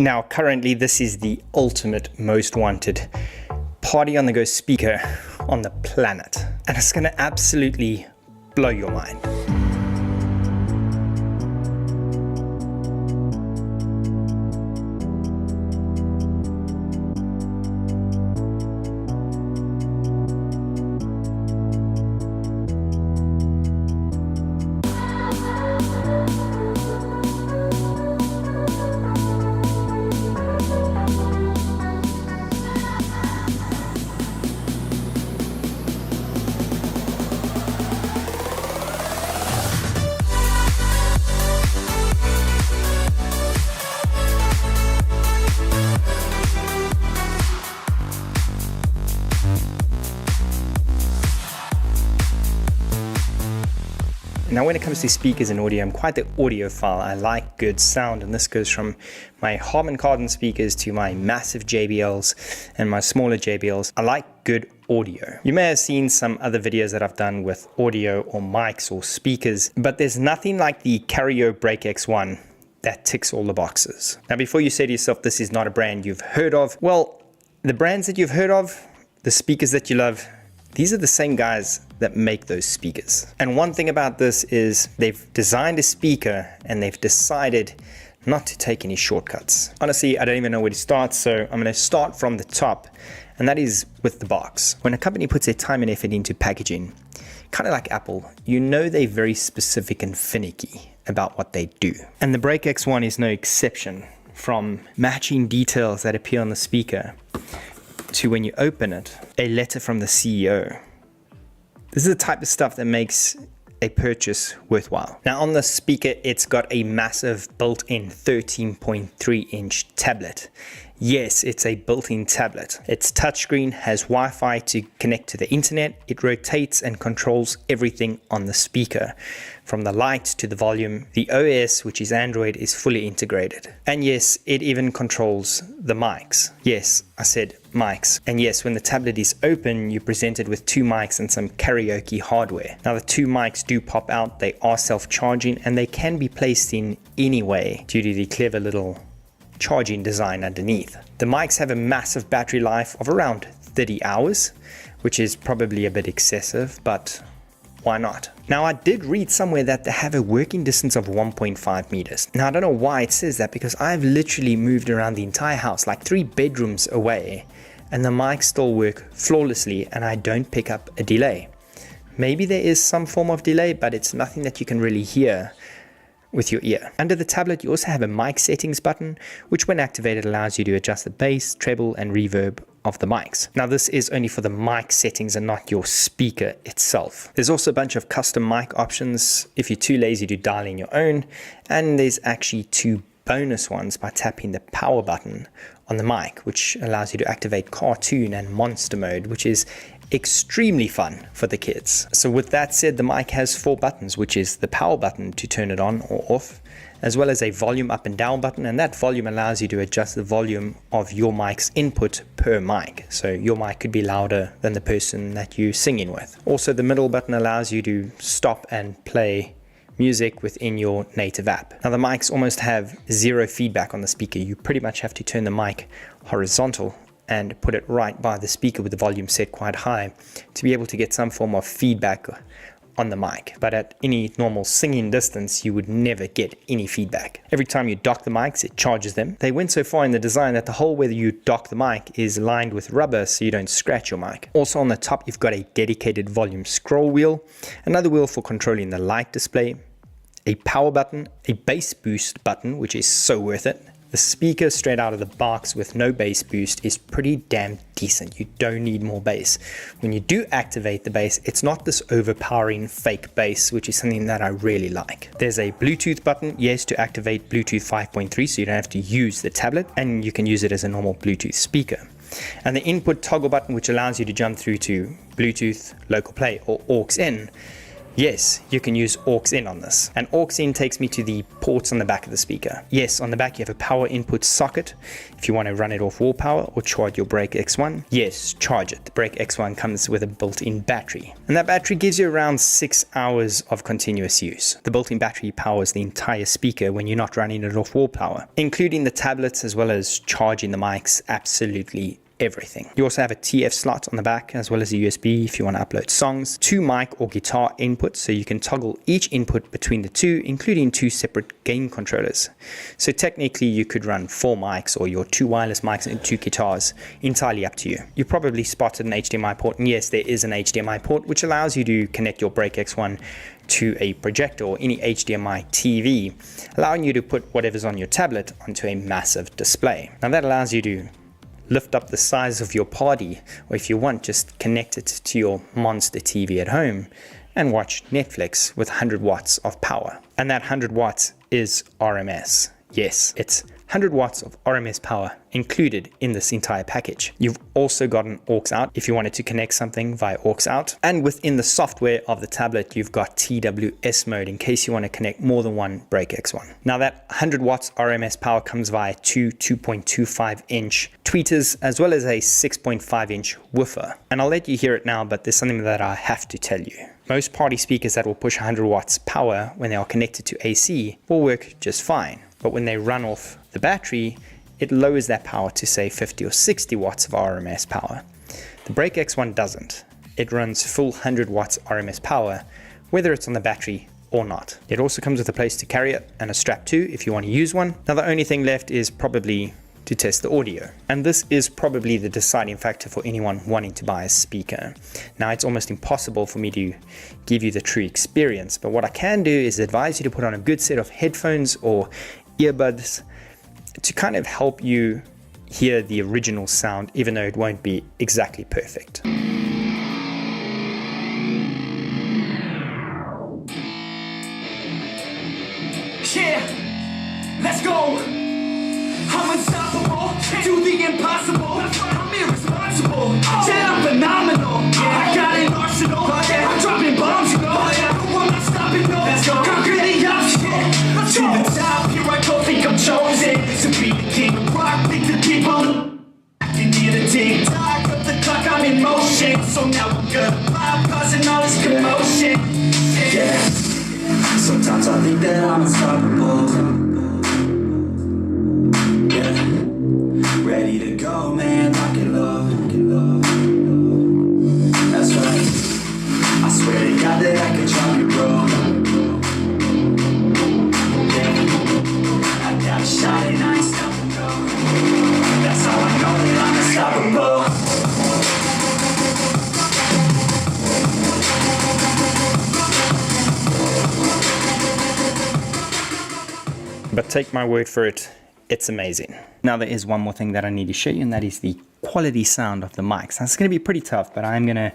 Now, currently, this is the ultimate most wanted party on the go speaker on the planet, and it's going to absolutely blow your mind. Now, when it comes to speakers and audio, I'm quite the audiophile. I like good sound, and this goes from my Harman Kardon speakers to my massive JBLs and my smaller JBLs. I like good audio. You may have seen some other videos that I've done with audio or mics or speakers, but there's nothing like the Ikarao Break X1 that ticks all the boxes. Now, before you say to yourself, this is not a brand you've heard of, well, the brands that you've heard of, the speakers that you love, these are the same guys that make those speakers. And one thing about this is they've designed a speaker and they've decided not to take any shortcuts. Honestly, I don't even know where to start, so I'm gonna start from the top, and that is with the box. When a company puts their time and effort into packaging, kind of like Apple, you know they're very specific and finicky about what they do. And the Break X1 is no exception. From matching details that appear on the speaker to, when you open it, a letter from the CEO. This is the type of stuff that makes a purchase worthwhile. Now, on the speaker, it's got a massive built-in 13.3-inch tablet. Yes, it's a built-in tablet. Its touchscreen has Wi-Fi to connect to the internet. It rotates and controls everything on the speaker, from the light to the volume. The OS, which is Android, is fully integrated. And yes, it even controls the mics. Yes, I said mics. And yes, when the tablet is open, you're presented with two mics and some karaoke hardware. Now, the two mics do pop out. They are self-charging, and they can be placed in any way due to the clever little charging design underneath. The mics have a massive battery life of around 30 hours, which is probably a bit excessive, but why not? Now, I did read somewhere that they have a working distance of 1.5 meters. Now, I don't know why it says that, because I've literally moved around the entire house, like 3 bedrooms away, and the mics still work flawlessly, and I don't pick up a delay. Maybe there is some form of delay, but it's nothing that you can really hear with your ear. Under the tablet, you also have a mic settings button, which when activated allows you to adjust the bass, treble, and reverb of the mics. Now, this is only for the mic settings and not your speaker itself. There's also a bunch of custom mic options if you're too lazy to dial in your own, and there's actually 2 bonus ones by tapping the power button on the mic, which allows you to activate cartoon and monster mode, which is extremely fun for the kids. So with that said, the mic has 4 buttons, which is the power button to turn it on or off, as well as a volume up and down button, and that volume allows you to adjust the volume of your mic's input per mic. So your mic could be louder than the person that you're singing with. Also, the middle button allows you to stop and play music within your native app. Now, the mics almost have 0 feedback on the speaker. You pretty much have to turn the mic horizontal and put it right by the speaker with the volume set quite high to be able to get some form of feedback on the mic. But at any normal singing distance, you would never get any feedback. Every time you dock the mics, it charges them. They went so far in the design that the hole where you dock the mic is lined with rubber so you don't scratch your mic. Also on the top, you've got a dedicated volume scroll wheel, another wheel for controlling the light display, a power button, a bass boost button, which is so worth it. The speaker straight out of the box with no bass boost is pretty damn decent. You don't need more bass. When you do activate the bass, it's not this overpowering fake bass, which is something that I really like. There's a Bluetooth button, yes, to activate Bluetooth 5.3, so you don't have to use the tablet, and you can use it as a normal Bluetooth speaker. And the input toggle button, which allows you to jump through to Bluetooth, local play, or aux in. Yes, you can use aux in on this. And aux in takes me to the ports on the back of the speaker. Yes, on the back you have a power input socket if you want to run it off wall power or charge your Break X1. Yes, charge it. The Break X1 comes with a built-in battery. And that battery gives you around 6 hours of continuous use. The built-in battery powers the entire speaker when you're not running it off wall power, including the tablets as well as charging the mics, absolutely everything. You also have a TF slot on the back as well as a USB if you want to upload songs, 2 mic or guitar inputs so you can toggle each input between the two, including 2 separate gain controllers. So technically you could run 4 mics or your 2 wireless mics and 2 guitars, entirely up to you. You probably spotted an HDMI port, and yes, there is an HDMI port which allows you to connect your Break X1 to a projector or any HDMI TV, allowing you to put whatever's on your tablet onto a massive display. Now that allows you to lift up the size of your party, or if you want, just connect it to your monster TV at home and watch Netflix with 100 watts of power. And that 100 watts is RMS. Yes, it's 100 watts of RMS power included in this entire package. You've also got an aux out if you wanted to connect something via aux out. And within the software of the tablet, you've got TWS mode in case you want to connect more than one Break X1. Now that 100 watts RMS power comes via 2.25 inch tweeters as well as a 6.5 inch woofer. And I'll let you hear it now, but there's something that I have to tell you. Most party speakers that will push 100 watts power when they are connected to AC will work just fine. But when they run off the battery, it lowers that power to say 50 or 60 watts of RMS power. The Break X1 doesn't. It runs full 100 watts RMS power, whether it's on the battery or not. It also comes with a place to carry it and a strap too if you want to use one. Now the only thing left is probably to test the audio. And this is probably the deciding factor for anyone wanting to buy a speaker. Now it's almost impossible for me to give you the true experience, but what I can do is advise you to put on a good set of headphones or earbuds to kind of help you hear the original sound, even though it won't be exactly perfect. Yeah, let's go. I'm unstoppable, do the impossible. I'm irresponsible, yeah, I'm phenomenal. I got an arsenal, I'm dropping bombs, you know. I'm not stopping, no. Let's go. Conquer the obstacle. To the top, here I go, think I'm chosen to be the king of rock, think the people. I can hear the tick-tock of the clock, I'm in motion. So now I'm gonna pop, causing all this commotion. Yeah, sometimes I think that I'm unstoppable. Yeah, ready to go, man, lock it up. That's right, I swear to God that I could drop you, bro. Shot and I ain't stopping, no. That's how I know that I'm unstoppable. But take my word for it, it's amazing. Now there is one more thing that I need to show you, and that is the quality sound of the mics. Now it's going to be pretty tough, but I'm going to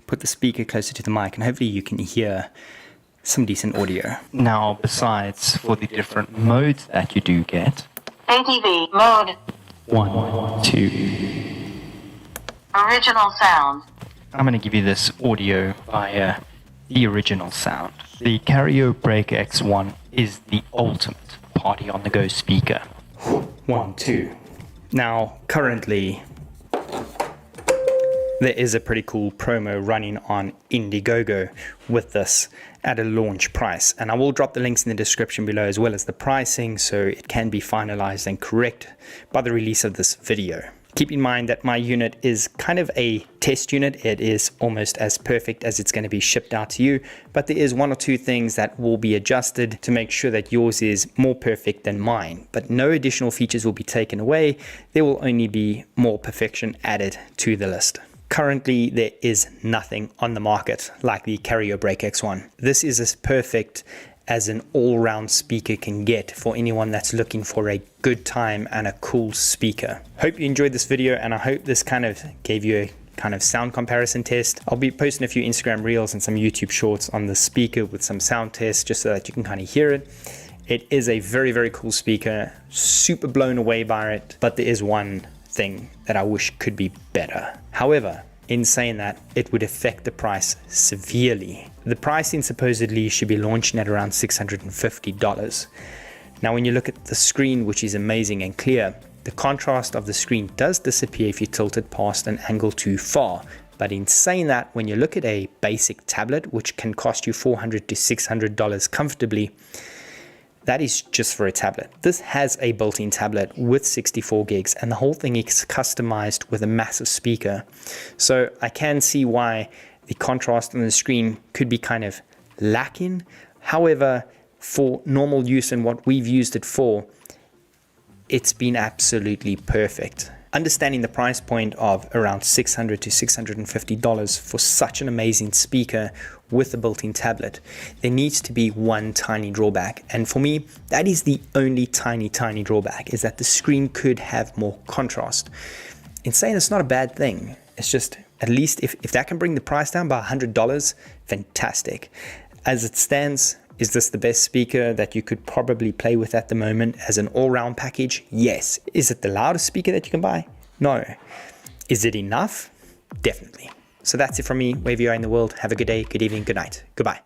put the speaker closer to the mic and hopefully you can hear some decent audio. Now, besides for the different modes that you do get, ATV mode, 1, 2, original sound, I'm going to give you this audio via the original sound. The Ikarao Break X1 is the ultimate party on the go speaker. 1, 2. Now, currently, there is a pretty cool promo running on Indiegogo with this at a launch price, and I will drop the links in the description below as well as the pricing so it can be finalized and correct by the release of this video. Keep in mind that my unit is kind of a test unit. It is almost as perfect as it's going to be shipped out to you, but there is 1 or 2 things that will be adjusted to make sure that yours is more perfect than mine, but no additional features will be taken away. There will only be more perfection added to the list. Currently, there is nothing on the market like the Ikarao Break X1. This is as perfect as an all-round speaker can get for anyone that's looking for a good time and a cool speaker. Hope you enjoyed this video, and I hope this kind of gave you a kind of sound comparison test. I'll be posting a few Instagram reels and some YouTube shorts on the speaker with some sound tests just so that you can kind of hear it. It is a very, very cool speaker, super blown away by it, but there is one thing that I wish could be better. However, In saying that, it would affect the price severely. The pricing supposedly should be launching at around $650. Now, when you look at the screen, which is amazing and clear, the contrast of the screen does disappear if you tilt it past an angle too far. But in saying that, when you look at a basic tablet, which can cost you $400 to $600 comfortably, that is just for a tablet. This has a built-in tablet with 64 gigs, and the whole thing is customized with a massive speaker. So I can see why the contrast on the screen could be kind of lacking. However, for normal use and what we've used it for, it's been absolutely perfect. Understanding the price point of around $600 to $650 for such an amazing speaker with a built-in tablet, there needs to be one tiny drawback. And for me, that is the only tiny drawback, is that the screen could have more contrast. In saying it's not a bad thing, it's just, at least if that can bring the price down by $100, fantastic. As it stands, is this the best speaker that you could probably play with at the moment as an all-round package? Yes. Is it the loudest speaker that you can buy? No. Is it enough? Definitely. So that's it from me. Wherever you are in the world, have a good day, good evening, good night. Goodbye.